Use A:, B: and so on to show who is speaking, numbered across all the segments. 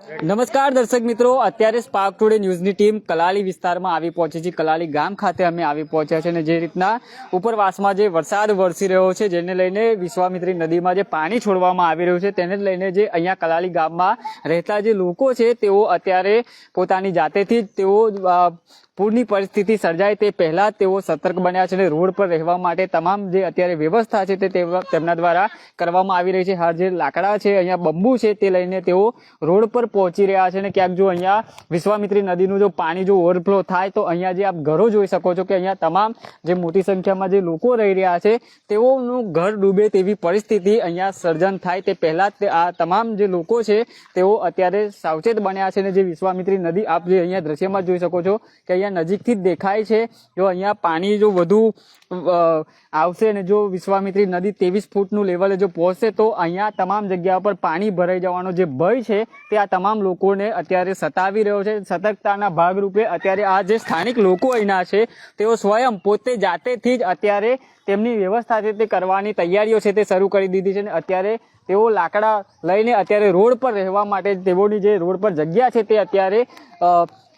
A: નમસ્કાર દર્શક મિત્રો, અત્યારે સ્પાર્ક ટુડે ન્યૂઝની ટીમ કલાલી વિસ્તારમાં આવી પહોંચી છે. કલાલી ગામ ખાતે અમે આવી પહોંચ્યા છે અને જે રીતના ઉપરવાસમાં જે વરસાદ વરસી રહ્યો છે જેને લઈને વિશ્વામિત્રી નદીમાં જે પાણી છોડવામાં આવી રહ્યું છે તેને લઈને જે અહીંયા કલાલી ગામમાં રહેતા જે લોકો છે તેઓ અત્યારે પોતાની જાતેથી જ તેઓ પૂરની પરિસ્થિતિ સર્જાય તે પહેલા તેઓ સતર્ક બન્યા છે અને રોડ પર રહેવા માટે તમામ જે અત્યારે વ્યવસ્થા છે તે તેમના દ્વારા કરવામાં આવી રહી છે. હાલ જે લાકડા છે, અહીંયા બંબુ છે તે લઈને તેઓ રોડ પર પહોંચી રહ્યા છે અને ક્યાંક જો અહીંયા વિશ્વામિત્રી નદીનું જો પાણી જો ઓવરફ્લો થાય તો અહીંયા જે આપ ઘરો જોઈ શકો છો કે અહીંયા તમામ જે મોટી સંખ્યામાં જે લોકો રહી રહ્યા છે તેઓનું ઘર ડૂબે તેવી પરિસ્થિતિ અહીંયા સર્જન થાય તે પહેલા આ તમામ જે લોકો છે તેઓ અત્યારે સાવચેત બન્યા છે અને જે વિશ્વામિત્રી નદી આપ જે અહીંયા દ્રશ્યમાં જોઈ શકો છો કે અહીંયા નજીકથી જ દેખાય છે. જો અહીંયા પાણી જો વધુ આવશે અને જો વિશ્વામિત્રી નદી 23 ફૂટનું લેવલે જો પહોંચશે તો અહીંયા તમામ જગ્યા પર પાણી ભરાઈ જવાનો જે ભય છે તે આ તમામ લોકોને અત્યારે સતાવી રહ્યો છે. સતર્કતાના ભાગરૂપે અત્યારે આ જે સ્થાનિક લોકો અહીંના છે તેઓ સ્વયં પોતે જાતેથી જ અત્યારે તેમની વ્યવસ્થા છે તે કરવાની તૈયારીઓ છે તે શરૂ કરી દીધી છે અને અત્યારે તેઓ લાકડા લઈને અત્યારે રોડ પર રહેવા માટે તેઓની જે રોડ પર જગ્યા છે તે અત્યારે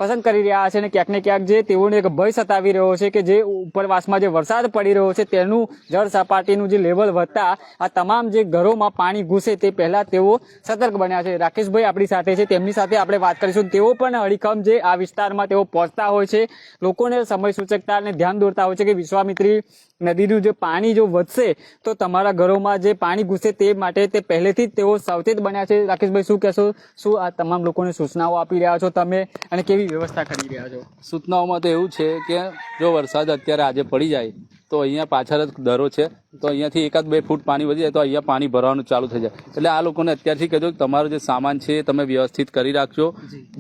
A: પસંદ કરી રહ્યા છે અને ક્યાંક ને ક્યાંક જે તેઓને એક ભય સતાવી રહ્યો છે કે જે ઉપરવાસમાં જે વરસાદ પડી રહ્યો છે તેનું જળ સપાટીનું જે લેવલ વધતા આ તમામ જે ઘરોમાં પાણી ઘૂસે તે પહેલા તેઓ સતર્ક બન્યા છે. રાકેશભાઈ આપણી સાથે છે, તેમની સાથે આપણે વાત કરીશું. તેઓ પણ અડીખમ જે આ વિસ્તારમાં તેઓ પહોંચતા હોય છે, લોકોને સમય સૂચકતાને ધ્યાન દોરતા હોય છે કે વિશ્વામિત્રી નદીનું જે પાણી જો વધશે તો તમારા ઘરોમાં જે પાણી ઘૂસે તે માટે તે પહેલેથી જ તેઓ સાવચેત બન્યા છે. રાકેશભાઈ, શું કહેશો? શું આ તમામ લોકોને સૂચનાઓ આપી રહ્યા છો તમે અને કેવી વ્યવસ્થા કરી રહ્યા છો?
B: સૂચનાઓમાં તો એવું છે કે જો વરસાદ અત્યારે આજે પડી જાય તો અહીંયા પાછળ જ દરો છે તો અહીંયાથી 1-2 ફૂટ પાણી વધી જાય તો અહીંયા પાણી ભરવાનું ચાલુ થઈ જાય. એટલે આ લોકોને અત્યારથી કહેજો કે તમારો જે સામાન છે તમે વ્યવસ્થિત કરી રાખજો,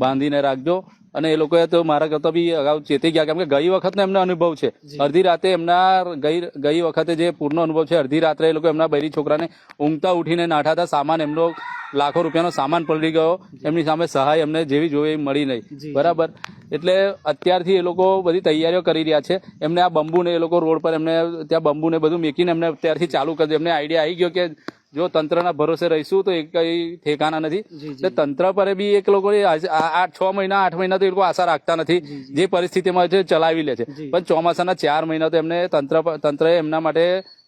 B: બાંધીને રાખજો. અને એ લોકોએ તો મારા કરતા બી અગાઉ ચેતી ગયા, કેમ કે ગઈ વખતનો એમનો અનુભવ છે. અડધી રાતે એમના ગઈ વખતે જે પૂરનો અનુભવ છે, અડધી રાત્રે એ લોકો એમના બૈરી છોકરાને ઊંઘતા ઉઠીને નાઠાતા સામાન એમનો લાખો રૂપિયાનો સામાન પલળી ગયો, એમની સામે સહાય એમને જેવી જોઈએ મળી નહીં. બરાબર, એટલે અત્યારથી એ લોકો બધી તૈયારીઓ કરી રહ્યા છે. એમને આ બંબુને એ લોકો રોડ પર એમને ત્યાં બંબુને બધું મેકીને એમને અત્યારથી ચાલુ કરી દે. એમને આઈડિયા આવી ગયો કે જો તંત્રના ભરોસે રહીશું તો એ કઈ ઠેકાના નથી. એટલે તંત્ર પર બી એક લોકો 6 મહિના 8 મહિના તો એ લોકો આશા રાખતા નથી, જે પરિસ્થિતિમાં છે ચલાવી લે છે. પણ ચોમાસાના 4 મહિના તો એમને તંત્રએ એમના માટે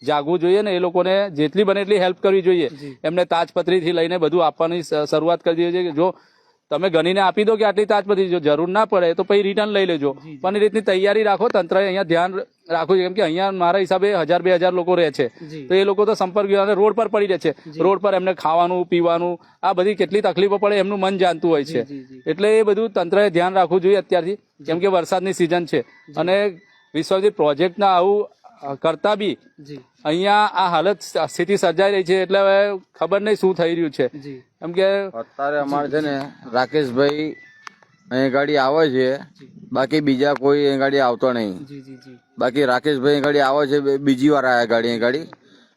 B: જાગવું જોઈએ ને એ લોકોને જેટલી બને એટલી હેલ્પ કરવી જોઈએ. એમને તાજપત્રીથી લઈને બધું આપવાની શરૂઆત કરી દીધી છે કે જો તમે ગણીને આપી દો કે આટલી તાજપત્રી, જો જરૂર ના પડે તો પછી રિટર્ન લઈ લેજો. પણ એ રીતની તૈયારી રાખો. તંત્રએ અહીંયા ધ્યાન રાખવું છે, કેમ કે અહીંયા મારા હિસાબે 1000-2000 લોકો રહે છે તો એ લોકો તો સંપર્ક રોડ પર પડી રહે છે. રોડ પર એમને ખાવાનું પીવાનું આ બધી કેટલી તકલીફો પડે એમનું મન જાણતું હોય છે. એટલે એ બધું તંત્રએ ધ્યાન રાખવું જોઈએ અત્યારથી, કેમ કે વરસાદની સિઝન છે અને વિશ્વજીત પ્રોજેક્ટના આવું કરતા બી અહીંયા આ હાલત સ્થિતિ સર્જાઈ રહી છે. એટલે હવે ખબર નહીં શું થઈ રહ્યું છે. કેમ કે
C: અત્યારે અમારે છે ને રાકેશભાઈ અહીં ગાડી આવે છે, બાકી બીજા કોઈ અહીં ગાડી આવતો નહીં. બાકી રાકેશભાઈ અહીં ગાડી આવે છે, બીજી વાર આવ્યા ગાડી અહીં ગાડી.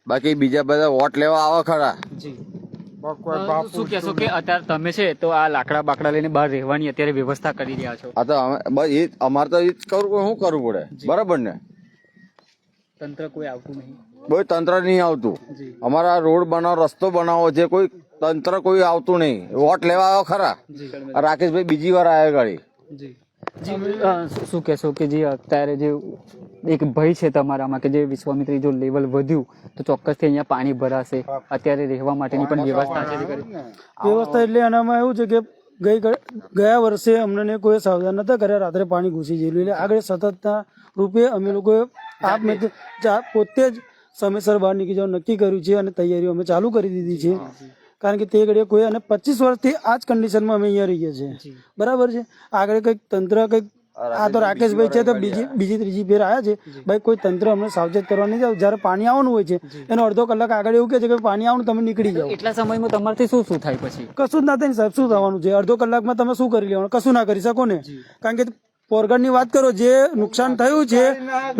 C: બાકી બીજા બધા વોટ લેવા આવે ખરા.
A: શું કહેશો કે અત્યારે તમે છે તો આ લાકડા બાકડા લઈને બહાર રહેવાની અત્યારે વ્યવસ્થા કરી રહ્યા છો?
C: હા, તો અમારે તો એ જ કરવું, શું કરવું પડે? બરાબર ને?
A: તંત્ર કોઈ આવતું નહીં?
C: કોઈ તંત્ર નહીં આવતું. અમારા રોડ બનાવો, રસ્તો બનાવો છે, કોઈ તંત્ર કોઈ આવતું નહીં. વોટ લેવા આવ્યો ખરા. રાકેશભાઈ બીજી વાર આવ્યા ગાડી.
A: શું કહેશો કે જે અત્યારે જે એક ભય છે તમારામાં કે જે વિશ્વામિત્રી જો લેવલ વધ્યું તો ચોક્કસથી અહીંયા પાણી ભરાશે, અત્યારે રહેવા માટેની પણ વ્યવસ્થા છે?
D: વ્યવસ્થા એટલે એનામાં એવું છે કે ગયા વર્ષે અમને કોઈ સાવધાન નતા કર્યા, રાત્રે પાણી ઘૂસી ગયેલું. એટલે આગળ સતતના રૂપે અમે લોકોએ પોતે જ સમયસર બહાર નીકળી જવાનું નક્કી કર્યું છે અને તૈયારીઓ અમે ચાલુ કરી દીધી છે. કારણ કે તે ઘડીએ કોઈ અને 25 વર્ષથી આ જ કન્ડિશનમાં અમે અહીંયા રહીએ છીએ. બરાબર છે. આગળ કંઈક તંત્ર કંઈક આ તો રાકેશભાઈ છે તો બીજી ત્રીજી ફેર આવ્યા છે. ભાઈ કોઈ તંત્ર અમને સાવચેત કરવા નહીં જાવ. જયારે પાણી આવવાનું હોય છે એનો અડધો કલાક આગળ એવું કહે છે કે પાણી આવવાનું તમે નીકળી જાઓ.
A: એટલા સમયમાં તમારથી શું થાય? પછી કશું
D: જ ના થાય ને સાહેબ. શું થવાનું છે? અડધો કલાકમાં તમે શું કરી લેવાનું? કશું ના કરી શકો ને. કારણ કે પોરગઢની વાત કરો, જે નુકસાન થયું છે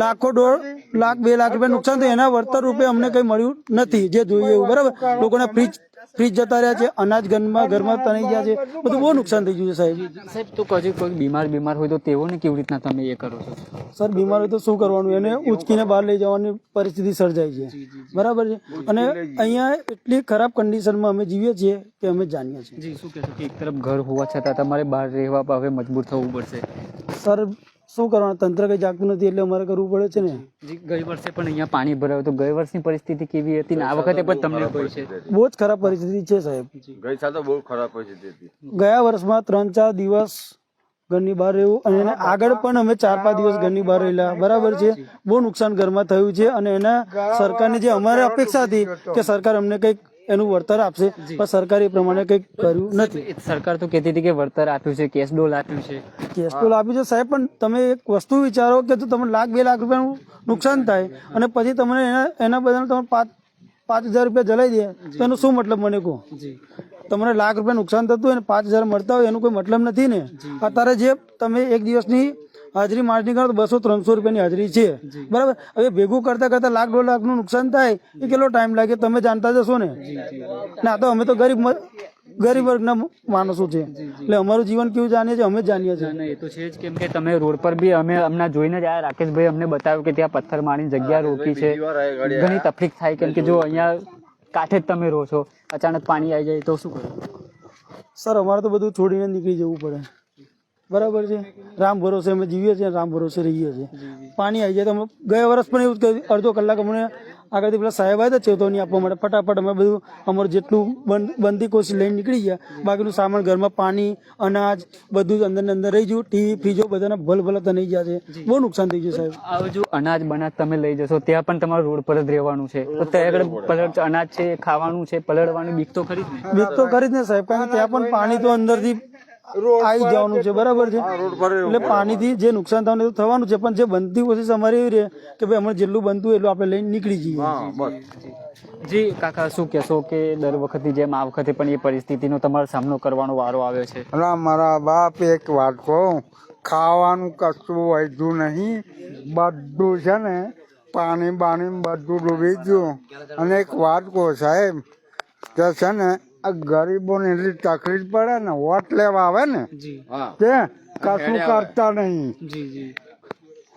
D: લાખો, 1.5 લાખ 2 લાખ રૂપિયા નુકસાન થયું, એના વળતર રૂપે અમને કઈ મળ્યું નથી જે જોઈએ એવું. બરાબર, લોકોને ફ્રીજ ફ્રીજ જતા રહ્યા છે, અનાજ ઘરમાં તણાઈ ગયા છે, બધું બહુ નુકસાન થઈ ગયું છે સાહેબ.
A: સાહેબ તો કદી કોઈ બીમાર હોય તો તેઓને કેવી રીતના તમે એ કરો છો?
D: સર બીમાર હોય તો શું કરવાનું, એને ઉચકીને બહાર લઈ જવાની પરિસ્થિતિ સર્જાય છે, બરાબર છે. અને અહીંયા એટલી ખરાબ કન્ડિશનમાં અમે જીવીએ છીએ કે અમે જાણીએ છીએ.
A: જી શું કહેશો કે એક તરફ ઘર હોવા છતાં તમારે બહાર રહેવા હવે મજબૂર થવું પડશે?
D: સર શું કરવાનું, તંત્ર કંઈ જાગતું નથી એટલે અમારે કરવું પડે છે ને.
A: જી ગઈ વર્ષે પણ અહીંયા પાણી ભરાયું તો ગઈ વર્ષની પરિસ્થિતિ કેવી હતી ને આ વખતે પણ તમને કોઈ છે?
D: બહુ જ ખરાબ પરિસ્થિતિ છે સાહેબ.
C: ગઈ સાલ તો બહુ ખરાબ પરિસ્થિતિ હતી.
D: ગયા વર્ષમાં 3-4 દિવસ ઘરની બહાર રહેવું અને એને આગળ પણ અમે 4-5 દિવસ ઘરની બહાર રહેલા, બરાબર છે. બહુ નુકસાન ઘરમાં થયું છે અને એના સરકારની જે અમારે અપેક્ષા હતી કે સરકાર અમને કંઈક એનું વળતર આપશે, પણ સરકાર એ પ્રમાણે કંઈક કર્યું નથી.
A: સરકાર તો કહેતી હતી કે વળતર આપ્યું છે, કેશ ડોલ આપ્યું છે.
D: કેશ તો આપ્યું છે સાહેબ, પણ તમે એક વસ્તુ વિચારો કે જો તમને 1-2 લાખ રૂપિયાનું નુકસાન થાય અને પછી તમને એના બદલે તમે 5,000 રૂપિયા જલાઈ દે તો એનો શું મતલબ મને કહો? તમને 1 લાખ રૂપિયા નુકસાન થતું હોય ને 5,000 મળતા હોય એનું કોઈ મતલબ નથી ને. અત્યારે જે તમે એક દિવસની હાજરી માર્જની કરો તો 200-300 રૂપિયાની હાજરી છે, બરાબર. હવે ભેગું કરતા 1-2 લાખનું નુકસાન થાય એ કેટલો ટાઈમ લાગે તમે જાણતા જશો ને. ના તો અમે તો ગરીબ વર્ગના માણસો છે એટલે અમારું જીવન કેવું જાણીએ છીએ અમે જ જાણીએ છીએ.
A: એ તો છે જ, કેમ કે તમે રોડ પર બી અમે હમણાં જોઈને જ આયા, રાકેશભાઈ અમને બતાવ્યું કે ત્યાં પથ્થર મારીને જગ્યા રોકી છે. ઘણી તકલીફ થાય કેમ કે જો અહીંયા કાંઠે જ તમે રહો છો, અચાનક પાણી આવી જાય તો શું કરો?
D: સર અમારે તો બધું છોડીને નીકળી જવું પડે, બરાબર છે. રામ ભરોસે અમે જીવીએ છીએ, રામ ભરોસે રહીએ છીએ. પાણી આવી જાય તો અમે ગયા વર્ષ પણ એવું જ કર્યું, અડધો કલાક અમને આગળથી પેલા સાહેબ આવ્યા હતા ચેતવણી આપવા માટે, ફટાફટ અમે બધું અમારું જેટલું બનતી કોશિશ લઈને નીકળી ગયા. બાકીનું સામાન ઘરમાં પાણી અનાજ બધું અંદર ને અંદર રહી ગયું, ટીવી ફ્રીજો બધાના ભલ તણાઈ ગયા છે, બહુ નુકસાન થઈ ગયું સાહેબ.
A: આ જો અનાજ બનાજ તમે લઈ જશો ત્યાં પણ તમારે રોડ પર જ રહેવાનું છે તો ત્યાં આગળ અનાજ છે ખાવાનું છે પલળવાની બીક તો ખરી જ ને?
D: બીક તો ખરી જ ને સાહેબ, કારણ કે ત્યાં પણ પાણી તો અંદરથી આવી જવાનું છે, બરાબર છે. એટલે પાણીથી જે નુકસાન થવાનું તો થવાનું છે, પણ જે બનતી કોશિશ અમારી એવી રહે કે ભાઈ અમારે જેટલું બનતું એટલું આપણે લઈને નીકળી જઈએ.
A: જી કાકા શું કહેશો કે દર વખતની જેમ આ વખતે પણ એ પરિસ્થિતિનો તમારો સામનો કરવાનો વારો આવ્યો છે?
E: મારા બાપ એક વાત કહું, ખાવાનું કશું વધ્યું નહીં, બધું છે ને પાણી બાણી બધું ડૂબી ગયું. અને એક વાત કહું સાહેબ કે છે ને આ ગરીબોને એટલી તકલીફ પડે ને, વોટ લેવા આવે ને તે કશું કરતા નહીં.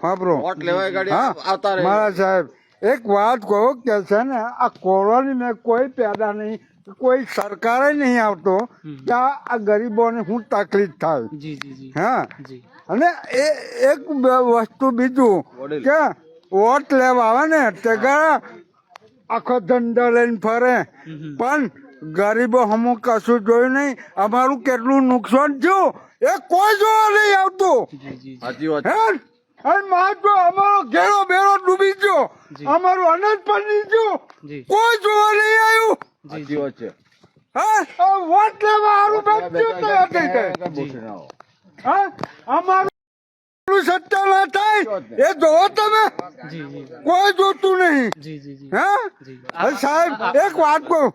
E: હા બ્રો, મારા સાહેબ એક વાત કહું કે છે ને આ કોલોની મેં કોઈ પેદા નહીં, કોઈ સરકારે નહીં આવતો કે આ ગરીબોને શું તકલીફ થાય. હા, અને એ એક વસ્તુ બીજું કે વોટ લેવા આવે ને તે આખો ધંધો લઈને ફરે, પણ ગરીબો હમું કશું જોયું નહીં. અમારું કેટલું નુકસાન થયું એ કોઈ જોવા નહીં આવતું. અમારો ઘેરો બેરો ડૂબી ગયો, અમારું અનાજ પડી ગયું, કોઈ જોવા નહીં આવ્યું. હા, વોટ લેવા અમારું સત્તા ના થાય એ જોવો તમે, કોઈ જોતું નહીં. હા સાહેબ એક વાત કહું,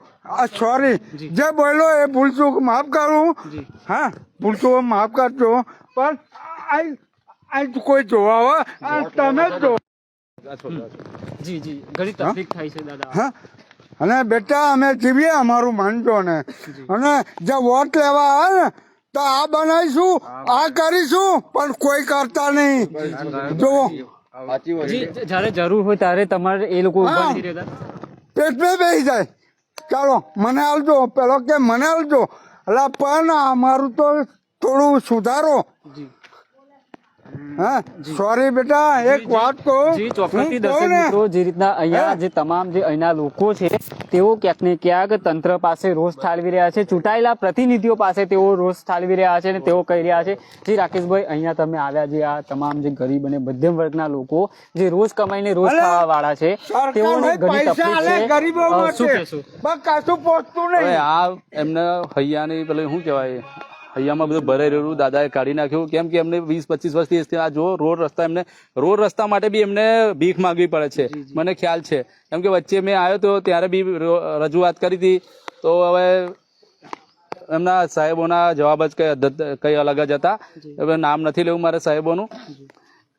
E: સોરી જે બોલો એ ભૂલચૂક માફ કરું. હા ભૂલચૂક માફ કરજો, પણ કોઈ જોવા તમે જ જો.
A: જી જી ઘણી તકલીફ થાય છે દાદા.
E: હા, અને બેટા અમે જીવીએ અમારું માનજો ને, અને જે વોટ લેવા આવે ને તો આ બનાવીશું આ કરીશું, પણ કોઈ કરતા નહીં. જો
A: જયારે જરૂર હોય ત્યારે તમારે એ લોકો ઉભા નથી રહેતા,
E: પેટમાં બેસી જાય, ચાલો મને આવજો, પેલો કે મને આવજો, એટલે પણ અમારું તો થોડું સુધારો. હા સોરી બેટા એક વાત કહું,
A: જી ચોક્કસથી દર્શક મિત્રો, જે રીતના અહીંયા જે તમામ જે અહીંના લોકો છે તેઓ ક્યાંક ને ક્યાંક તંત્ર પાસે રોષ ઠાલવી રહ્યા છે, ચૂંટાયેલા પ્રતિનિધિઓ પાસે તેઓ રોષ ઠાલવી રહ્યા છે અને તેઓ કહી રહ્યા છે. જી રાકેશભાઈ, અહીંયા તમે આવ્યા જે આ તમામ જે ગરીબ અને મધ્યમ વર્ગના લોકો જે રોજ કમાઈને રોજ ખાવા વાળા છે તેઓને ઘણી તકલીફ છે, શું કહેશો?
E: કશું પહોંચતું નહીં.
B: આ એમને હૈયાની પેલું શું કહેવાય, હૈયામાં બધું ભરાઈ રહેલું દાદાએ કાઢી નાખ્યું, કેમ કે એમને 20-25 વર્ષથી આ જો રોડ રસ્તા માટે બી એમને ભીખ માંગવી પડે છે, મને ખ્યાલ છે. કેમ કે વચ્ચે મેં આવ્યો તો ત્યારે બી રજૂઆત કરી હતી, તો હવે એમના સાહેબોના જવાબ જ કઈ અલગ જ હતા. હવે નામ નથી લેવું મારે સાહેબોનું,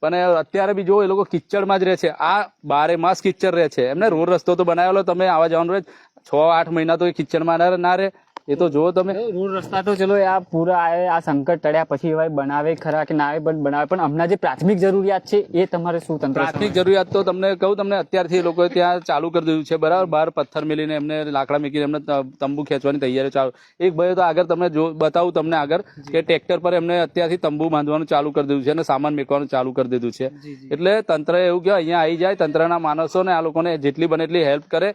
B: પણ અત્યારે બી જો એ લોકો કિચડમાં જ રહે છે, આ 12 માસ કિચડ રહે છે. એમને રોડ રસ્તો તો બનાવેલો, તમે આવવા જવાનું રહે, 6-8 મહિના તો એ કિચડમાં ના રહે. એ તો જુઓ તમે.
A: રોડ રસ્તા તો ચલો આ પૂરા આ સંકટ ટળ્યા પછી એવા બનાવે ખરા કે ના આવે પણ બનાવે, પણ હમણાં જે પ્રાથમિક જરૂરિયાત છે એ તમારે શું તંત્ર
B: પ્રાથમિક જરૂરિયાત તો તમને કહું, તમને અત્યારથી એ લોકોએ ત્યાં ચાલુ કરી દીધું છે બરાબર. બહાર પથ્થર મેલીને એમને લાકડા મૂકીને એમને તંબુ ખેંચવાની તૈયારી ચાલુ. એક ભાઈ તો આગળ તમને બતાવું તમને આગળ કે ટ્રેક્ટર પર એમને અત્યારથી તંબુ બાંધવાનું ચાલુ કરી દીધું છે અને સામાન મેકવાનું ચાલુ કરી દીધું છે. એટલે તંત્ર એવું કે અહીંયા આવી જાય, તંત્રના માણસો ને આ લોકોને જેટલી બને એટલી હેલ્પ કરે.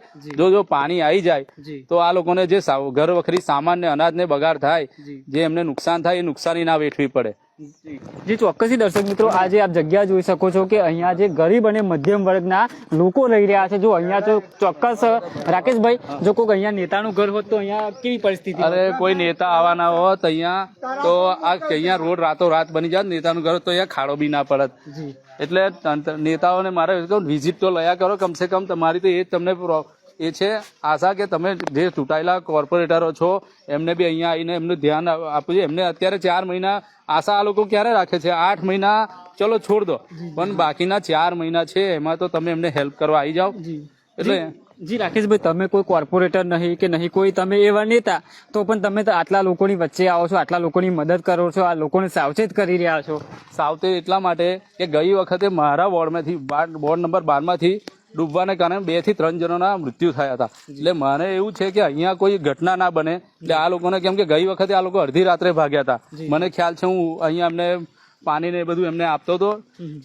B: જો પાણી આવી જાય તો આ લોકોને જે ઘર વખરી સામાન ને અનાજ ને બગાડ થાય, જે એમને નુકસાન થાય એ નુકસાની ના વેઠવી પડે.
A: જે ચોક્કસથી દર્શક મિત્રો આજે આપ જગ્યા જોઈ શકો છો કે અહીંયા જે ગરીબ અને મધ્યમ વર્ગના લોકો રહી રહ્યા છે. જો અહીંયા તો ચોક્કસ રાકેશભાઈ, જો કોઈ અહીંયા નેતાનું ઘર હોત તો અહીંયા કેવી પરિસ્થિતિ?
B: અરે કોઈ નેતા આવવાના હોત અહીંયા તો આ અહીંયા રોડ રાતો રાત બની જાત. નેતાનું ઘર તો અહીંયા ખાડો બી ના પડત. એટલે નેતાઓને મારે વિઝિટ તો લયા કરો કમસે કમ. તમારી તો એ તમને એ છે આશા કે તમે જે ચૂંટાયેલા કોર્પોરેટરો છો એમને બી અહીંયા આવીને એમનું ધ્યાન આપવું છે. એમને અત્યારે 4 મહિના આશા આ લોકો ક્યારે રાખે છે? 8 મહિના ચલો છોડ દો, પણ બાકીના 4 મહિના છે એમાં તો તમે એમને હેલ્પ કરવા આવી જાઓ. એટલે
A: જી રાકેશભાઈ, તમે કોઈ કોર્પોરેટર નહીં કે નહીં કોઈ તમે એવા નેતા, તો પણ તમે તો આટલા લોકોની વચ્ચે આવો છો, આટલા લોકોની મદદ કરો છો, આ લોકોને સાવચેત કરી રહ્યા છો.
B: સાવચેત એટલા માટે કે ગઈ વખતે મારા વોર્ડમાંથી વોર્ડ નંબર 12 માંથી ડૂબવાને કારણે 2 થી 3 જણોના મૃત્યુ થયા હતા. એટલે મને એવું છે કે અહીંયા કોઈ ઘટના ના બને. એટલે આ લોકોને, કેમ કે ગઈ વખતે આ લોકો અડધી રાત્રે ભાગ્યા હતા, મને ખ્યાલ છે. હું અહીંયા એમને પાણી ને બધું એમને આપતો હતો.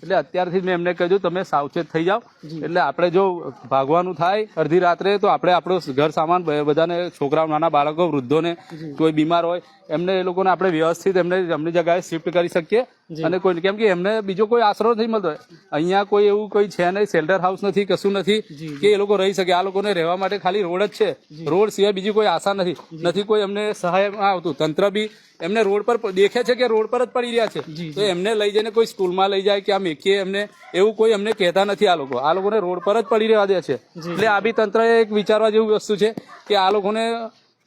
B: એટલે અત્યારથી મેં એમને કહ્યું તમે સાવચેત થઈ જાઓ. એટલે આપણે જો ભાગવાનું થાય અડધી રાત્રે તો આપણે આપણો ઘર સામાન બધાને, છોકરાઓ, નાના બાળકો, વૃદ્ધોને, કોઈ બીમાર હોય એમને, એ લોકોને આપણે વ્યવસ્થિત એમની જગ્યાએ શિફ્ટ કરી શકીએ. અને કોઈ, કેમ કે એમને બીજો કોઈ આશરો નથી મળતો. અહીંયા કોઈ એવું કોઈ છે નહીં, શેલ્ટર હાઉસ નથી, કશું નથી કે એ લોકો રહી શકે. આ લોકોને રહેવા માટે ખાલી રોડ જ છે. રોડ સિવાય બીજી કોઈ આશા નથી. કોઈ એમને સહાય આવતું. તંત્ર બી એમને રોડ પર દેખે છે કે રોડ પર જ પડી રહ્યા છે, તો એમને લઈ જઈને કોઈ સ્કૂલમાં લઈ જાય કે આ મેકીએ એમને, એવું કોઈ એમને કહેતા નથી. આ લોકોને રોડ પર જ પડી રહેવા દે છે. એટલે આ બી તંત્ર એક વિચારવા જેવી વસ્તુ છે કે આ લોકોને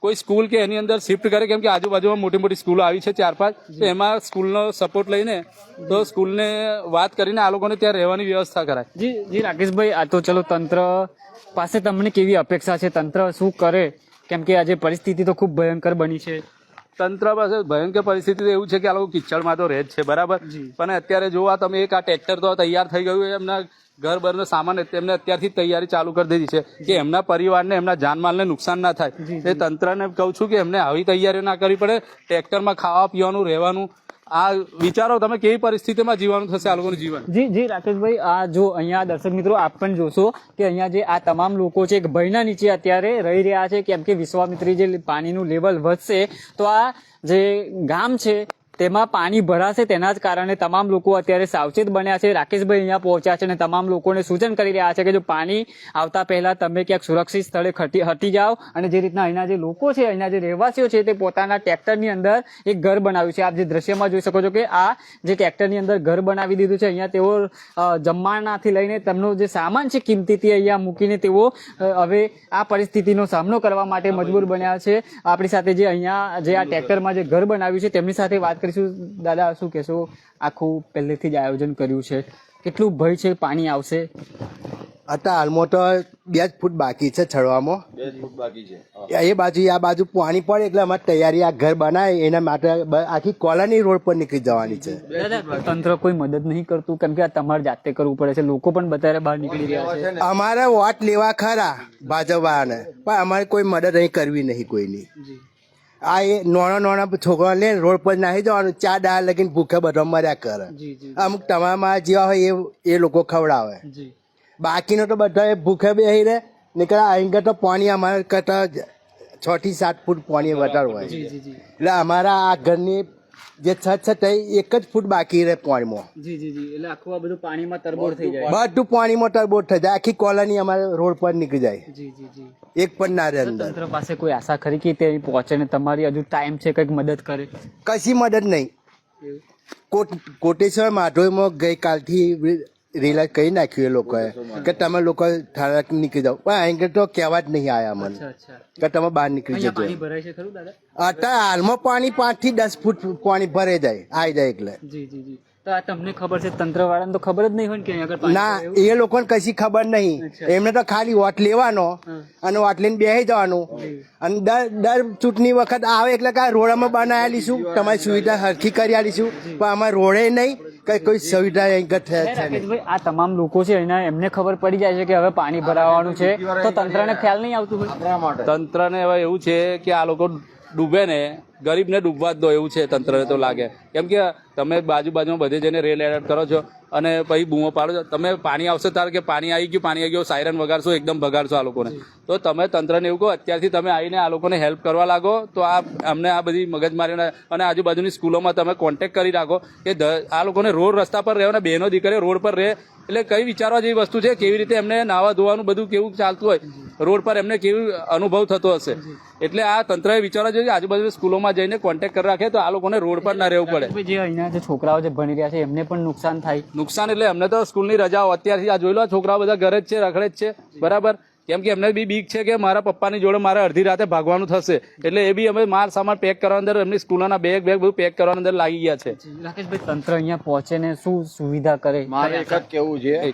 B: કોઈ સ્કૂલ કે એની અંદર શિફ્ટ કરે. કેમ કે આજુબાજુમાં મોટી મોટી સ્કૂલો આવી છે 4-5, તો એમાં સ્કૂલનો સપોર્ટ લઈને તો સ્કૂલને વાત કરીને આ લોકોને ત્યાં રહેવાની વ્યવસ્થા કરાય.
A: જી રાકેશભાઈ, આ તો ચલો તંત્ર પાસે તમને કેવી અપેક્ષા છે? તંત્ર શું કરે? કેમ કે આજે પરિસ્થિતિ તો ખૂબ ભયંકર બની છે.
B: તંત્ર પાસે ભયંકર પરિસ્થિતિ તો એવું છે કે આ લોકો કિચડમાં તો રહે જ છે બરાબર. પણ અત્યારે જોવા તમે એક આ ટ્રેક્ટર તો તૈયાર થઈ ગયું, એમના ઘર બરનો સામાન એમને અત્યારથી તૈયારી ચાલુ કરી દીધી છે કે એમના પરિવારને, એમના જાનમાલને નુકસાન ના થાય. એ તંત્રને કહું છું કે એમને આવી તૈયારીઓ ના કરવી પડે. ટ્રેક્ટરમાં ખાવા પીવાનું, રહેવાનું, આ વિચારો તમે કેવી પરિસ્થિતિમાં જીવવાનું થશે આ લોકોનું જીવન.
A: જી રાકેશભાઈ, આ જો અહીંયા દર્શક મિત્રો આપ પણ જોશો કે અહીંયા જે આ તમામ લોકો છે ભયના નીચે અત્યારે રહી રહ્યા છે. કેમ કે વિશ્વામિત્રી જે પાણીનું લેવલ વધશે તો આ જે ગામ છે તેમાં પાણી ભરાશે. તેના જ કારણે તમામ લોકો અત્યારે સાવચેત બન્યા છે. રાકેશભાઈ અહીંયા પહોંચ્યા છે અને તમામ લોકોને સૂચન કરી રહ્યા છે કે જો પાણી આવતા પહેલા તમે ક્યાંક સુરક્ષિત સ્થળે હટી જાઓ. અને જે રીતના અહીંના જે લોકો છે, અહીંના જે રહેવાસીઓ છે, તે પોતાના ટ્રેક્ટરની અંદર એક ઘર બનાવ્યું છે. આપ જે દ્રશ્યમાં જોઈ શકો છો કે આ જે ટ્રેક્ટરની અંદર ઘર બનાવી દીધું છે. અહીંયા તેઓ જમવાનાથી લઈને તેમનો જે સામાન છે કિંમતી અહીંયા મૂકીને તેઓ હવે આ પરિસ્થિતિનો સામનો કરવા માટે મજબૂર બન્યા છે. આપણી સાથે જે અહીંયા જે આ ટ્રેક્ટરમાં જે ઘર બનાવ્યું છે તેમની સાથે વાત દાદા, શું કહેશો? આખું પહેલેથી જ આયોજન કર્યું છે, કેટલું ભય છે પાણી આવશે?
F: અત્યારે હાલમાં તો 2 ફૂટ બાકી છે ચડવામાં.
C: 2 ફૂટ બાકી છે.
F: એ બાજુ આ બાજુ પાણી પડે એટલે અમારે તૈયારી આ ઘર બનાવે એના માટે આખી કોલોની રોડ પર નીકળી જવાની છે.
A: દાદા, તંત્ર કોઈ મદદ નહીં કરતું? કેમ કે આ તમારે જાતે કરવું પડે છે. લોકો પણ બધારે બહાર નીકળી રહ્યા છે.
F: અમારે વોટ લેવા ખરા ભાજપ વાળાને, પણ અમારે કોઈ મદદ અહીં કરવી નહીં કોઈની. આ એ નાના છોકરા લઈને રોડ પર નાખી જવાનું, 4 દાડા લગીને ભૂખે બધા મર્યા કરે. અમુક તમારા જેવા હોય એ લોકો ખવડાવે. બાકીનો તો બધા ભૂખે બેસી રહે. નીકળે અહીં તો પાણી અમારે કરતા 6 થી 7 ફૂટ પાણી વધારે હોય. એટલે અમારા આ ઘરની જે છત છે તે 1 જ ફૂટ બાકી રહે પાણીમાં.
A: એટલે આખું આ બધું પાણીમાં તરબોળ થઈ જાય.
F: બધું પાણીમાં તરબોળ થઈ જાય. આખી કોલોની અમારે રોડ પર નીકળી જાય. એક પણ ના રહે અંદર.
A: તંત્ર પાસે કોઈ આશા ખરી કે તે પહોંચે ને તમારી હજુ ટાઈમ છે કંઈક મદદ કરે?
F: કશી મદદ નહીં. કોટેશ્વર માધોઈમાં ગઈકાલથી રિલાઇઝ કરી નાખ્યું એ લોકોએ કે તમે લોકો ઠારક નીકળી જાઓ, પણ અહીં તો કહેવા જ નહીં આવ્યા મને કે તમે બહાર નીકળી જજો.
A: પાણી ભરાય છે ખરું દાદા?
F: અત્યારે હાલમાં પાણી 5 થી 10 ફૂટ પાણી ભરાઈ જાય, આવી જાય એટલે.
A: તો આ તમને ખબર છે, તંત્ર વાળાને તો ખબર જ નહીં હોય ને કે અહીંયા આગળ પાણી
F: ના,
A: ભરાય એવું?
F: એ લોકોને કશી ખબર નહીં. એમને તો ખાલી વોટ લેવાનો અને વોટ લઈને બેસી જવાનું અને દર ચૂંટણી વખત આવે એટલે કે રોડમાં બનાવી આલીશું, તમારી સુવિધા હરખી કરી આલીશું, પણ અમારે રોડે નહીં, કઈ કોઈ સુવિધા અહીં છે નહીં.
A: રાકેશભાઈ, આ તમામ લોકો છે એમને ખબર પડી જાય છે કે હવે પાણી ભરાવાનું છે, તો તંત્રને ખ્યાલ નહીં આવતું હોય?
B: તંત્રને હવે એવું છે કે આ લોકો ડૂબે ને ગરીબને ડૂબવા જ દો એવું છે તંત્રને તો લાગે. કેમ કે તમે બાજુમાં બધે જઈને રેલ એલર્ટ કરો છો અને પછી બૂમો પાડો છો. તમે પાણી આવશે તાર કે પાણી આવી ગયું સાયરન વગાડશો, એકદમ ભગાડશો આ લોકોને. તો તમે તંત્રને એવું કહો અત્યારથી તમે આવીને આ લોકોને હેલ્પ કરવા લાગો, તો અમને આ બધી મગજમારીને અને આજુબાજુની સ્કૂલોમાં તમે કોન્ટેક્ટ કરી રાખો કે આ લોકોને રોડ રસ્તા પર રહે ને બહેનો દીકરીઓ રોડ પર રહે, એટલે કઈ વિચારવા જેવી વસ્તુ છે, કેવી રીતે એમને નાવા ધોવાનું બધું કેવું ચાલતું હોય રોડ પર, એમને કેવું અનુભવ થતો હશે. એટલે આ તંત્રએ વિચારવા જોઈએ આજુબાજુ સ્કૂલોમાં જઈને કોન્ટેક્ટ કરી રાખે તો આ લોકોને રોડ પર ના રહેવું પડે.
A: જે અહીંયા જે છોકરાઓ જે ભણી રહ્યા છે એમને પણ નુકસાન થાય.
B: નુકસાન એટલે અમને તો સ્કૂલની રજાઓ અત્યારથી આ જોઈ લો, છોકરાઓ બધા ઘરે જ છે, રખડે જ છે, બરાબર. કેમ કે એમને બી બીક છે કે મારા પપ્પાની જોડે મારે અડધી રાતે ભાગવાનું થશે, એટલે એ બી અમે માલ સામાન પેક કરવા અંદર, એમની સ્કૂલોના બેગ બધું પેક કરવા અંદર લાગી ગયા છે.
A: રાકેશભાઈ, તંત્ર અહીંયા પહોંચે ને શું સુવિધા કરે?
C: મારે એક જ કેવું છે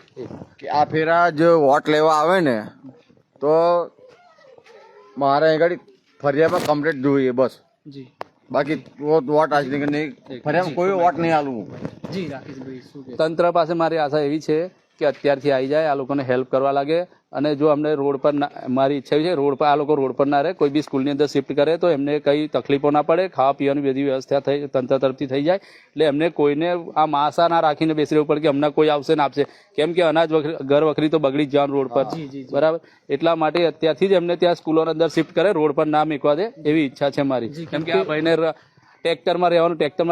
C: કે આ ફેરા જો વોટ લેવા આવે ને તો મારે અહીં આગળ ફરિયામાં કમ્પ્લીટ જોઈએ બસ.
A: જી
C: બાકી વોટ આજ નહીં, ફરિયામાં કોઈ વોટ નહીં આલું.
A: જી રાકેશભાઈ, શું કહે?
B: તંત્ર પાસે મારી આશા એવી છે કે અત્યારથી આવી જાય, આ લોકોને હેલ્પ કરવા લાગે. અને જો અમને રોડ પર મારી ઈચ્છા છે રોડ પર આ લોકો રોડ પર ના રહે, કોઈ બી સ્કૂલની અંદર શિફ્ટ કરે તો એમને કઈ તકલીફો ના પડે, ખાવા પીવાની બધી વ્યવસ્થા તંત્ર તરફથી થઈ જાય. એટલે એમને કોઈને આ માસા ના રાખીને બેસી રહેવું પડે કે અમને કોઈ આવશે ને આપશે, કેમ કે અનાજ ઘર વખરી તો બગડી જ જવાનું રોડ પર, બરાબર. એટલા માટે અત્યારથી જ એમને ત્યાં સ્કૂલોની અંદર શિફ્ટ કરે, રોડ પર ના મૂકવા દે એવી ઈચ્છા છે મારી. કેમ કે આ ભાઈને ટ્રેક્ટરમાં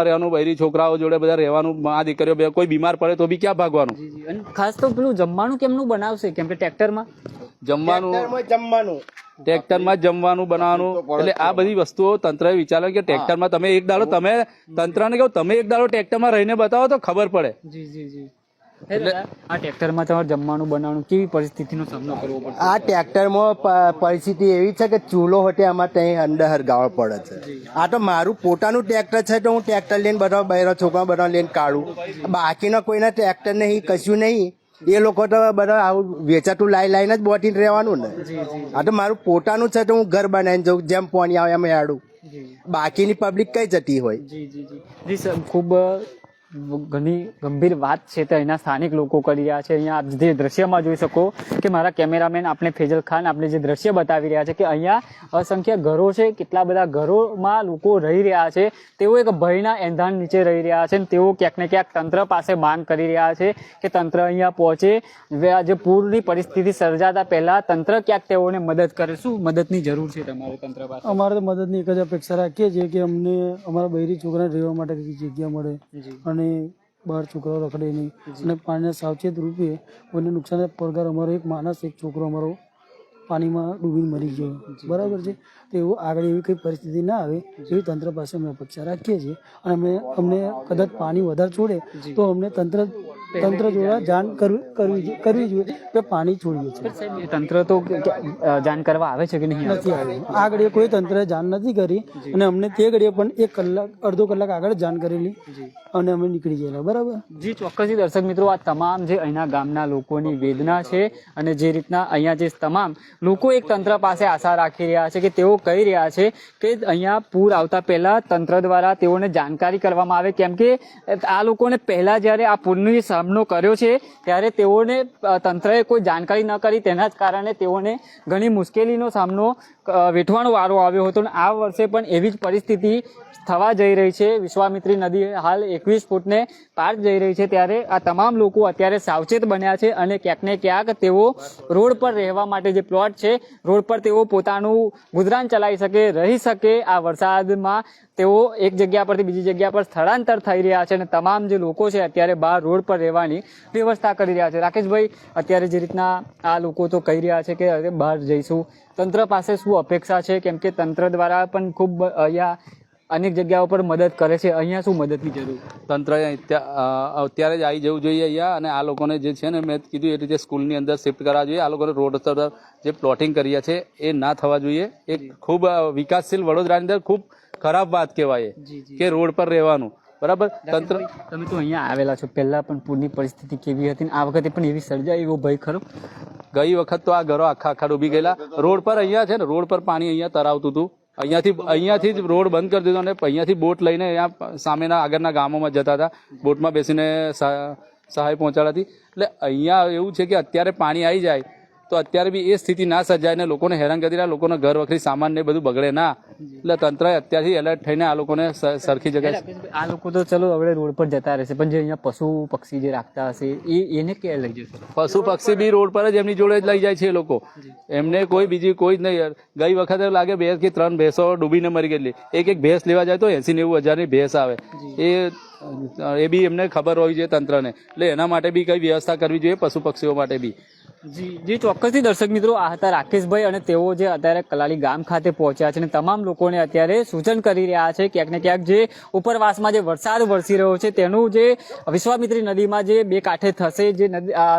B: રહેવાનું, બૈરી છોકરાઓ જોડે બધા રહેવાનું, આ દીકરીઓ કોઈ બીમાર પડે તો બી ક્યાં ભાગવાનું.
A: અને ખાસ તો પેલું જમવાનું કેમનું બનાવશે? કેમ કે ટ્રેક્ટરમાં
B: જમવાનું
F: જમવાનું
B: જમવાનું બનાવવાનું, એટલે આ બધી વસ્તુઓ તંત્રએ વિચારે કે ટ્રેક્ટરમાં તમે એક દાડો તમે તંત્રને કહો તમે એક દાડો ટ્રેક્ટરમાં રહીને બતાવો તો ખબર પડે.
A: એટલે આ ટ્રેક્ટરમાં તમારે જમવાનું બનાવવાનું કેવી પરિસ્થિતિનો સામનો કરવો પડશે?
F: આ ટ્રેક્ટરમાં પરિસ્થિતિ એવી છે કે ચૂલો હોટે આમાં ત્યાં અંદર હરગાવ પડે છે. આ તો મારું પોતાનું ટ્રેક્ટર છે તો હું ટ્રેક્ટર લઈને બધા બૈરા છોકરા બધા લઈને કાઢું, બાકીના કોઈના ટ્રેક્ટર નહીં, કશું નહીં. એ લોકો તો બધા આવું વેચાતું લાઈને જ બોટીને રહેવાનું ને. આ તો મારું પોતાનું છે તો હું ઘર બનાવીને જાઉં, જેમ પાણી આવે એમ હેડું. બાકીની પબ્લિક કઈ જતી હોય?
A: જી સર, ખૂબ ઘણી ગંભીર વાત છે તે અહીંના સ્થાનિક લોકો કરી રહ્યા છે. અહીંયા આપ જે દ્રશ્યમાં જોઈ શકો કે મારા કેમેરામેન આપણે ફેજલ ખાન આપણે જે દ્રશ્ય બતાવી રહ્યા છે કે અહીંયા અસંખ્ય ઘરો છે, કેટલા બધા ઘરોમાં લોકો રહી રહ્યા છે. તેઓ એક ભયના એંધાણ નીચે રહી રહ્યા છે અને તેઓ ક્યાંક ને ક્યાંક તંત્ર પાસે માંગ કરી રહ્યા છે કે તંત્ર અહીંયા પહોંચે, જે પૂરની પરિસ્થિતિ સર્જાતા પહેલા તંત્ર ક્યાંક તેઓને મદદ કરે. શું મદદની જરૂર છે તમારે તંત્ર પાસે?
D: અમારે તો મદદની એક જ અપેક્ષા રાખીએ છીએ કે અમને અમારા બૈરી છોકરાને રહેવા માટે કંઈક જગ્યા મળે અને બહાર છોકરાઓ રખડે નહીં અને પાણીના સાવચેત રૂપે કોઈને નુકસાન પગાર. અમારો એક માણસ, એક છોકરો અમારો પાણીમાં ડૂબીને મરી ગયો, બરાબર છે. તો એવું આગળ એવી કઈ પરિસ્થિતિ ના આવે એવી તંત્ર પાસે અમે અપેક્ષા રાખીએ છીએ. અને અમને કદાચ પાણી વધારે છોડે તો અમને તંત્ર દ્વારા જાણ કરવી જોઈએ કે પાણી છોડીએ છીએ.
A: તંત્ર તો જાણ કરવા આવે છે કે નહીં?
D: નથી આવ્યું આગળ, કોઈ તંત્રએ જાણ નથી કરી અને અમને તે ઘડીએ પણ 1 કલાક અડધો કલાક આગળ જાણ કરેલી અને અમે નીકળી ગયેલા, બરાબર.
A: જી ચોક્કસથી દર્શક મિત્રો, આ તમામ જે અહીંના ગામના લોકોની વેદના છે અને જે રીતના અહીંયા જે તમામ લોકો એક તંત્ર પાસે આશા રાખી રહ્યા છે કે તેઓ કહી રહ્યા છે કે અહીંયા પૂર આવતા પહેલા તંત્ર દ્વારા તેઓને જાણકારી કરવામાં આવે, કેમ કે આ લોકોને પહેલા જ્યારે આ પૂરનો સામનો કર્યો છે ત્યારે તેઓને તંત્રએ કોઈ જાણકારી ન કરી, તેના જ કારણે તેઓને ઘણી મુશ્કેલીનો સામનો વેઠવાનો વારો આવ્યો હતો. અને આ વર્ષે પણ એવી જ પરિસ્થિતિ થવા જઈ રહી છે. વિશ્વામિત્રી નદી હાલ 21 ફૂટને પાર જઈ રહી છે, ત્યારે આ તમામ લોકો અત્યારે સાવચેત બન્યા છે અને ક્યાંક ને ક્યાંક તેઓ રોડ પર રહેવા માટે જે પ્લોટ છે રોડ પર તેઓ પોતાનું ગુજરાન ચલાવી શકે, રહી શકે. આ વરસાદમાં તેઓ એક જગ્યા પરથી બીજી જગ્યા પર સ્થળાંતર થઈ રહ્યા છે અને તમામ જે લોકો છે અત્યારે બહાર રોડ પર રહેવાની વ્યવસ્થા કરી રહ્યા છે. રાકેશભાઈ, અત્યારે જે રીતના આ લોકો તો કહી રહ્યા છે કે બહાર જઈશું, તંત્ર પાસે શું અપેક્ષા છે? કેમ કે તંત્ર દ્વારા પણ ખૂબ અહીંયા અનેક જગ્યાઓ પર મદદ કરે છે, અહીંયા શું મદદની જરૂર?
B: તંત્રએ અત્યારે જ આવી જવું જોઈએ અહીંયા, અને આ લોકોને જે છે ને મેં કીધું એ રીતે સ્કૂલની અંદર શિફ્ટ કરવા જોઈએ. આ લોકોને રોડ પર જે પ્લોટિંગ કર્યા છે એ ના થવા જોઈએ. એ ખૂબ વિકાસશીલ વડોદરાની અંદર ખૂબ ખરાબ વાત કહેવાય કે રોડ પર રહેવાનું, બરાબર. તંત્ર
A: તમે તો અહીંયા આવેલા છો, પહેલા પણ પૂરની પરિસ્થિતિ કેવી હતી ને આ વખતે પણ એવી સર્જાય એવો ભય ખરો?
B: ગઈ વખત તો આ ઘરો આખા ડૂબી ગયેલા. રોડ પર અહીંયા છે ને, રોડ પર પાણી અહીંયા તરાવતું હતું. અહીંયાથી જ રોડ બંધ કરી દીધો અને અહીંયાથી બોટ લઈને અહીંયા સામેના આગળના ગામોમાં જતા હતા. બોટમાં બેસીને સહાય પહોંચાડતી. એટલે અહીંયા એવું છે કે અત્યારે પાણી આવી જાય તો અત્યારે બી એ સ્થિતિ ના સર્જાય ને લોકોને હેરાન કરી રહ્યા, લોકોના ઘર વખરી સામાન ને બધું બગડે ના. એટલે તંત્રએ અત્યારથી એલર્ટ થઈને આ લોકોને સરખી જગ્યાએ.
A: આ લોકો તો ચલો હવે રોડ પર જતા રહેશે, પણ જે અહીંયા પશુ પક્ષી જે રાખતા હશે એને ક્યાં લઈ જશે?
B: પશુ પક્ષી બી રોડ પર જ એમની જોડે જ લઈ જાય છે એ લોકો. એમને કોઈ બીજી કોઈ જ નહીં. ગઈ વખતે લાગે 2 કે 3 ભેંસો ડૂબીને મરી ગયેલી. એક ભેંસ લેવા જાય તો 80-90 હજારની ભેંસ આવે. એ બી એમને ખબર હોવી જોઈએ તંત્રને. એટલે એના માટે બી કઈ વ્યવસ્થા કરવી જોઈએ પશુ પક્ષીઓ માટે બી.
A: જી ચોક્કસથી દર્શક મિત્રો, આ હતા રાકેશભાઈ અને તેઓ જે અત્યારે કલાલી ગામ ખાતે પહોંચ્યા છે અને તમામ લોકોને અત્યારે સૂચન કરી રહ્યા છે ક્યાંક ને ક્યાંક જે ઉપરવાસમાં જે વરસાદ વરસી રહ્યો છે તેનું જે વિશ્વામિત્રી નદીમાં જે બે કાંઠે થશે, જે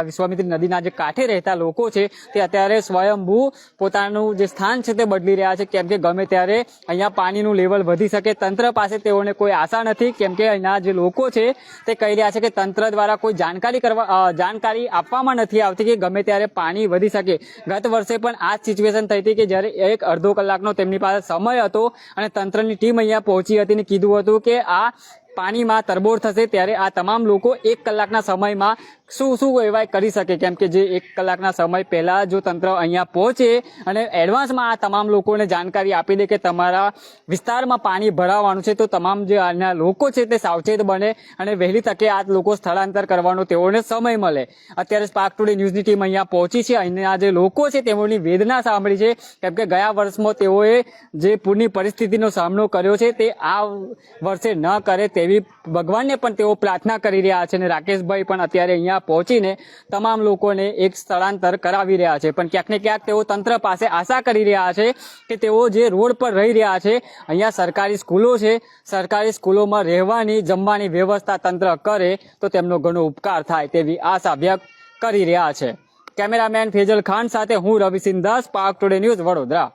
A: વિશ્વામિત્રી નદીના જે કાંઠે રહેતા લોકો છે તે અત્યારે સ્વયંભૂ પોતાનું જે સ્થાન છે તે બદલી રહ્યા છે, કેમ કે ગમે ત્યારે અહીંયા પાણીનું લેવલ વધી શકે. તંત્ર પાસે તેઓને કોઈ આશા નથી, કેમ કે અહીંના જે લોકો છે તે કહી રહ્યા છે કે તંત્ર દ્વારા કોઈ જાણકારી આપવામાં નથી આવતી કે ગમે ત્યારે પાણી વધી શકે. ગત વર્ષે પણ આ જ સિચ્યુએશન થઈ હતી કે જ્યારે 1-1.5 કલાકનો તેમની પાસે સમય હતો અને તંત્રની ટીમ અહીંયા પહોંચી હતી અને કીધું હતું કે આ પાણીમાં તરબોળ થશે, ત્યારે આ તમામ લોકો 1 કલાકના સમયમાં શું એવાય કરી શકે, કેમ કે જે 1 કલાકના સમય પહેલા જો તંત્ર અહીંયા પહોંચે અને એડવાન્સમાં આ તમામ લોકોને જાણકારી આપી દે કે તમારા વિસ્તારમાં પાણી ભરાવાનું છે, તો તમામ જે આના લોકો છે તે સાવચેત બને અને વહેલી તકે આ લોકો સ્થળાંતર કરવાનો તેઓને સમય મળે. અત્યારે સ્પાર્ક ટુડે ન્યૂઝની ટીમ અહીંયા પહોંચી છે. અહીંના જે લોકો છે તેઓની વેદના સાંભળી છે, કેમ કે ગયા વર્ષમાં તેઓએ જે પૂરની પરિસ્થિતિનો સામનો કર્યો છે તે આ વર્ષે ન કરે તેવી ભગવાનને પણ તેઓ પ્રાર્થના કરી રહ્યા છે. અને રાકેશભાઈ પણ અત્યારે અહીંયા પહોંચીને તમામ લોકોને એક સ્થળાંતર કરાવી રહ્યા છે, પણ ક્યાંક ને ક્યાંક તેઓ તંત્ર પાસે આશા કરી રહ્યા છે કે તેઓ જે રોડ પર રહી રહ્યા છે, અહીંયા સરકારી સ્કૂલો છે, સરકારી સ્કૂલોમાં રહેવાની જમવાની વ્યવસ્થા તંત્ર કરે તો તેમનો ઘણો ઉપકાર થાય તેવી આશા વ્યક્ત કરી રહ્યા છે. કેમેરામેન ફેજલ ખાન સાથે હું Ravi Sindha, Spark Today News, Vadodara.